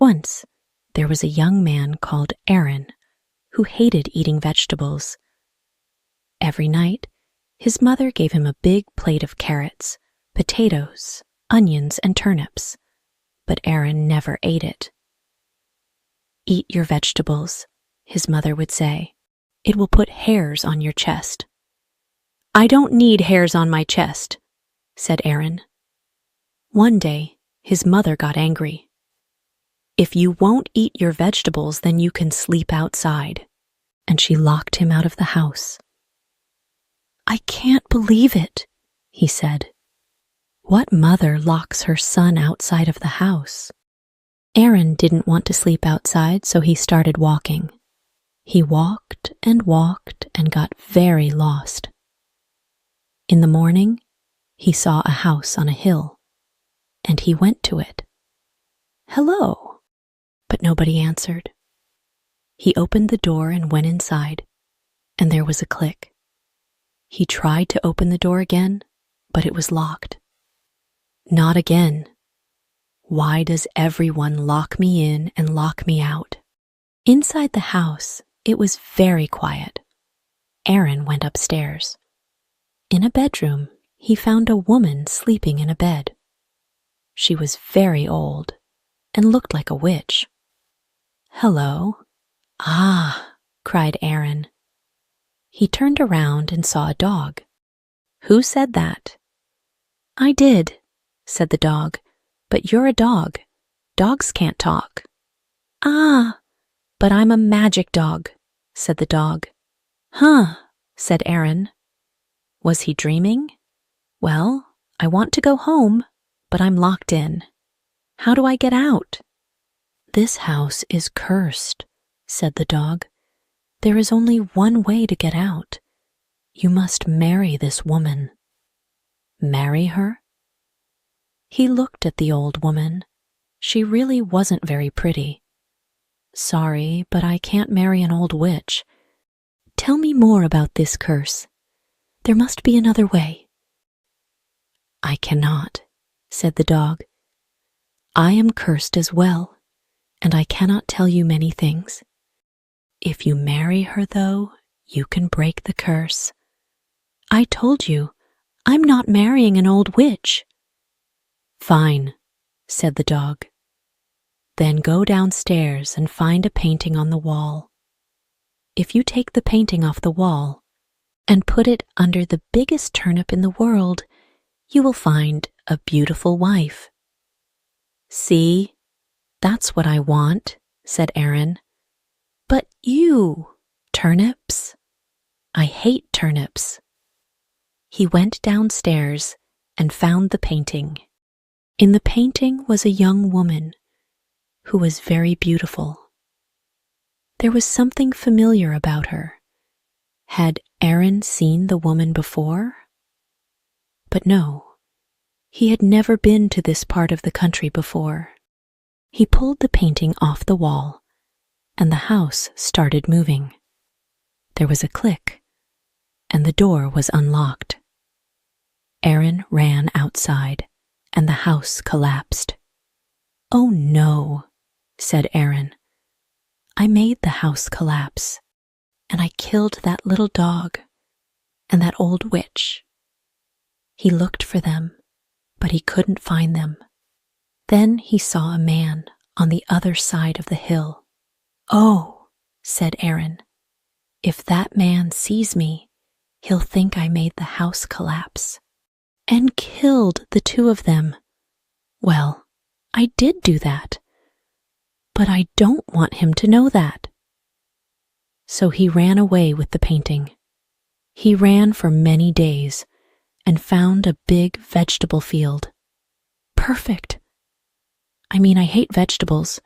Once, there was a young man called Aaron who hated eating vegetables. Every night, his mother gave him a big plate of carrots, potatoes, onions, and turnips, but Aaron never ate it. "Eat your vegetables," his mother would say. "It will put hairs on your chest." "I don't need hairs on my chest," said Aaron. One day, his mother got angry. "If you won't eat your vegetables, then you can sleep outside," and she locked him out of the house. "I can't believe it," he said. "What mother locks her son outside of the house?" Aaron didn't want to sleep outside, so he started walking. He walked and got very lost. In the morning, he saw a house on a hill, and he went to it. "Hello," but nobody answered. He opened the door and went inside, and there was a click. He tried to open the door again, but it was locked. Not again. Why does everyone lock me in and lock me out? Inside the house, it was very quiet. Aaron went upstairs. In a bedroom, he found a woman sleeping in a bed. She was very old and looked like a witch. "Hello." "Ah," cried Aaron. He turned around and saw a dog. "Who said that?" "I did," said the dog, "but you're a dog. Dogs can't talk." "Ah, but I'm a magic dog," said the dog. "Huh," said Aaron. Was he dreaming? "Well, I want to go home, but I'm locked in. How do I get out?" "This house is cursed," said the dog. "There is only one way to get out. You must marry this woman." "Marry her?" He looked at the old woman. She really wasn't very pretty. "Sorry, but I can't marry an old witch. Tell me more about this curse. There must be another way." "I cannot," said the dog. "I am cursed as well, and I cannot tell you many things. If you marry her, though, you can break the curse." "I told you, I'm not marrying an old witch." "Fine," said the dog. "Then go downstairs and find a painting on the wall. If you take the painting off the wall and put it under the biggest turnip in the world, you will find a beautiful wife." "See, that's what I want," said Aaron. "But you, turnips? I hate turnips." He went downstairs and found the painting. In the painting was a young woman who was very beautiful. There was something familiar about her. Had Aaron seen the woman before? But no, he had never been to this part of the country before. He pulled the painting off the wall, and the house started moving. There was a click, and the door was unlocked. Aaron ran outside, and the house collapsed. "Oh no," said Aaron. "I made the house collapse, and I killed that little dog and that old witch." He looked for them, but he couldn't find them. Then he saw a man on the other side of the hill. "Oh," said Aaron, "if that man sees me, he'll think I made the house collapse and killed the two of them. Well, I did do that, but I don't want him to know that." So he ran away with the painting. He ran for many days and found a big vegetable field. Perfect! I hate vegetables,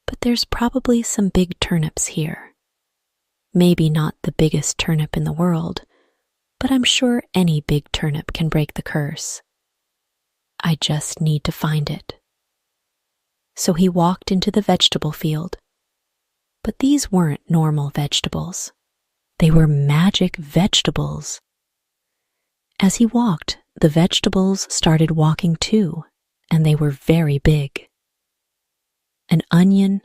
but there's probably some big turnips here. Maybe not the biggest turnip in the world, but I'm sure any big turnip can break the curse. I just need to find it. So he walked into the vegetable field. But these weren't normal vegetables. They were magic vegetables. As he walked, the vegetables started walking too, and they were very big. an onion,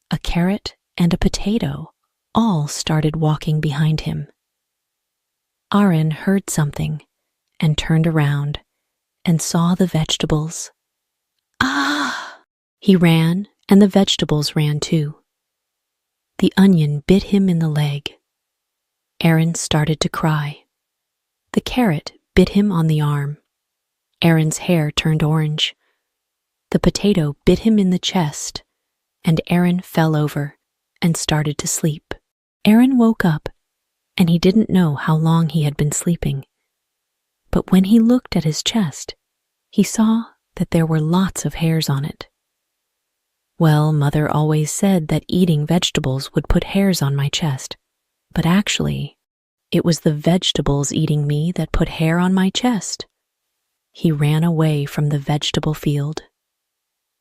a carrot, and a potato all started walking behind him. Aaron heard something and turned around and saw the vegetables. Ah! He ran, and the vegetables ran too. The onion bit him in the leg. Aaron started to cry. The carrot bit him on the arm. Aaron's hair turned orange. The potato bit him in the chest, and Aaron fell over and started to sleep. Aaron woke up, and he didn't know how long he had been sleeping. But when he looked at his chest, he saw that there were lots of hairs on it. Well, Mother always said that eating vegetables would put hairs on my chest, but actually, it was the vegetables eating me that put hair on my chest. He ran away from the vegetable field.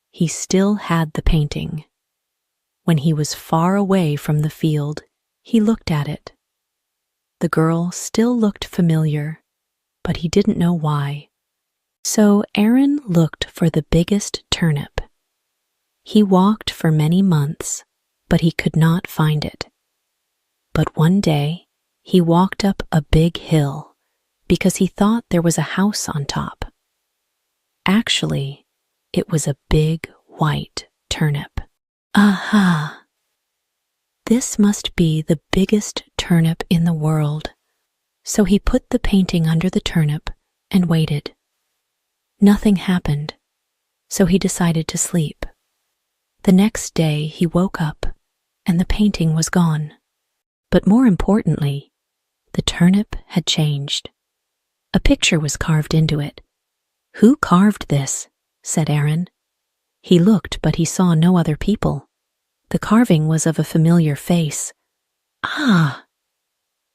He still had the painting. When he was far away from the field, he looked at it. The girl still looked familiar, but he didn't know why. So Aaron looked for the biggest turnip. He walked for many months, but he could not find it. But one day, he walked up a big hill because he thought there was a house on top. Actually, it was a big white turnip. Aha! This must be the biggest turnip in the world. So he put the painting under the turnip and waited. Nothing happened, so he decided to sleep. The next day he woke up and the painting was gone. But more importantly, the turnip had changed. A picture was carved into it. "Who carved this?" said Aaron. He looked, but he saw no other people. The carving was of a familiar face. Ah!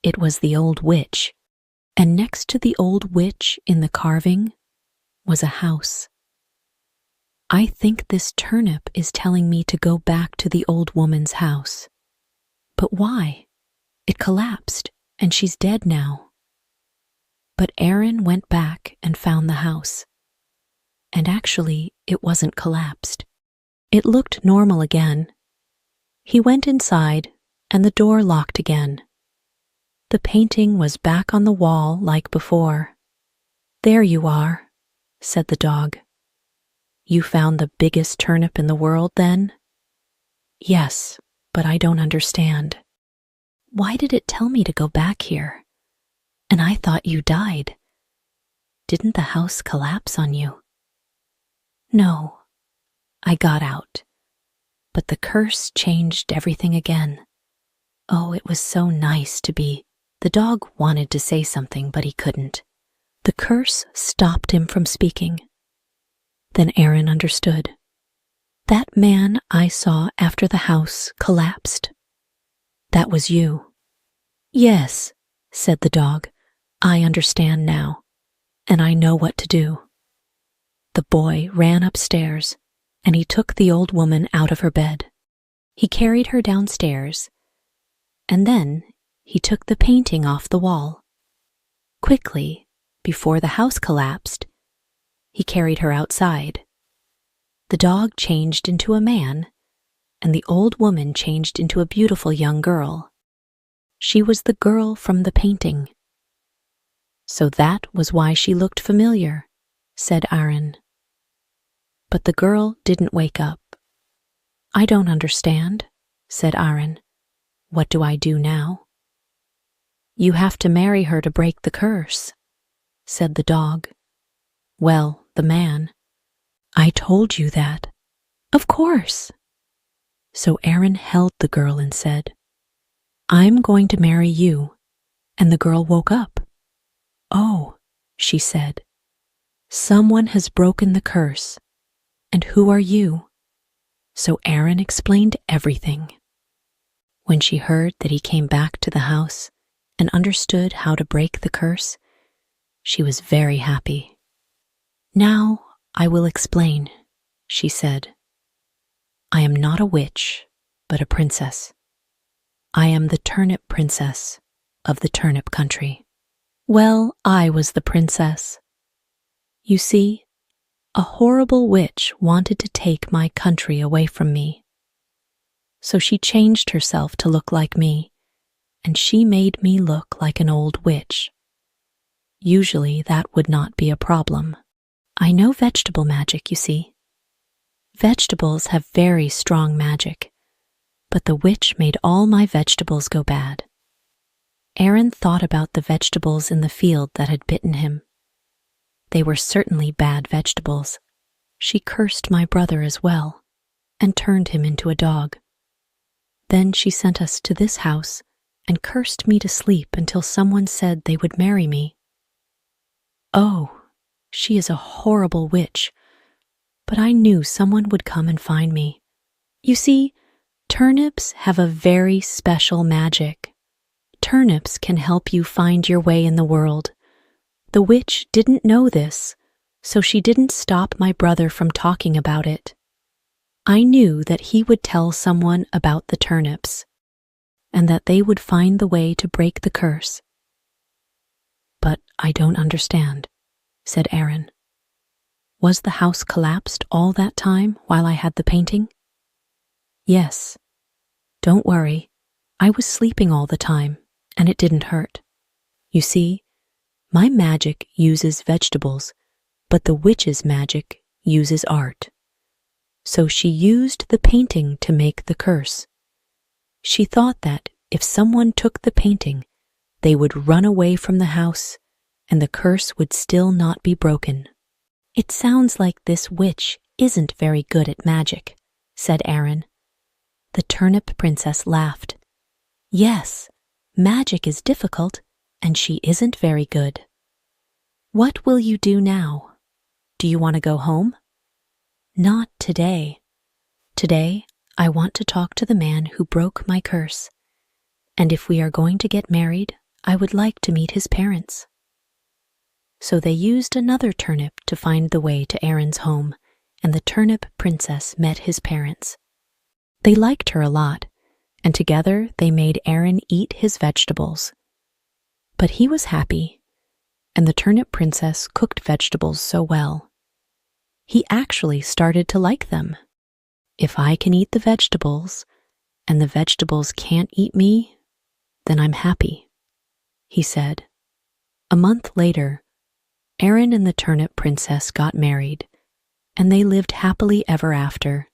It was the old witch, and next to the old witch in the carving was a house. I think this turnip is telling me to go back to the old woman's house. But why? It collapsed, and she's dead now. But Aaron went back and found the house. And actually, it wasn't collapsed. It looked normal again. He went inside, and the door locked again. The painting was back on the wall like before. "There you are," said the dog. "You found the biggest turnip in the world, then?" "Yes, but I don't understand. Why did it tell me to go back here? And I thought you died. Didn't the house collapse on you?" "No, I got out. But the curse changed everything again. Oh, it was so nice to be." The dog wanted to say something, but he couldn't. The curse stopped him from speaking. Then Aaron understood. "That man I saw after the house collapsed. That was you." "Yes," said the dog. "I understand now, and I know what to do." The boy ran upstairs, and he took the old woman out of her bed. He carried her downstairs, and then he took the painting off the wall. Quickly, before the house collapsed, he carried her outside. The dog changed into a man, and the old woman changed into a beautiful young girl. She was the girl from the painting. "So that was why she looked familiar," said Aaron. But the girl didn't wake up. "I don't understand," said Aaron. "What do I do now?" "You have to marry her to break the curse," said the dog. "Well, the man." "I told you that." "Of course." So Aaron held the girl and said, "I'm going to marry you." And the girl woke up. "Oh," she said, "someone has broken the curse. And who are you?" So Aaron explained everything. When she heard that he came back to the house and understood how to break the curse, she was very happy. "Now I will explain," she said. "I am not a witch, but a princess. I am the turnip princess of the turnip country." Well, I was the princess. You see, A horrible witch wanted to take my country away from me. So she changed herself to look like me, and she made me look like an old witch. Usually that would not be a problem. I know vegetable magic, you see. Vegetables have very strong magic, but the witch made all my vegetables go bad. Aaron thought about the vegetables in the field that had bitten him. They were certainly bad vegetables. She cursed my brother as well, and turned him into a dog. Then she sent us to this house and cursed me to sleep until someone said they would marry me. Oh, she is a horrible witch, but I knew someone would come and find me. You see, turnips have a very special magic. Turnips can help you find your way in the world. The witch didn't know this, so she didn't stop my brother from talking about it. I knew that he would tell someone about the turnips, and that they would find the way to break the curse. But I don't understand, said Aaron. Was the house collapsed all that time while I had the painting? Yes. Don't worry, I was sleeping all the time, and it didn't hurt. You see, my magic uses vegetables, but the witch's magic uses art. So she used the painting to make the curse. She thought that if someone took the painting, they would run away from the house, and the curse would still not be broken. It sounds like this witch isn't very good at magic, said Aaron. The turnip princess laughed. Yes, magic is difficult, and she isn't very good. What will you do now? Do you want to go home? Not today. Today, I want to talk to the man who broke my curse. And if we are going to get married, I would like to meet his parents. So they used another turnip to find the way to Aaron's home, and the turnip princess met his parents. They liked her a lot, and together they made Aaron eat his vegetables. But he was happy, and the turnip princess cooked vegetables so well. He actually started to like them. If I can eat the vegetables, and the vegetables can't eat me, then I'm happy, he said. A month later, Aaron and the turnip princess got married, and they lived happily ever after.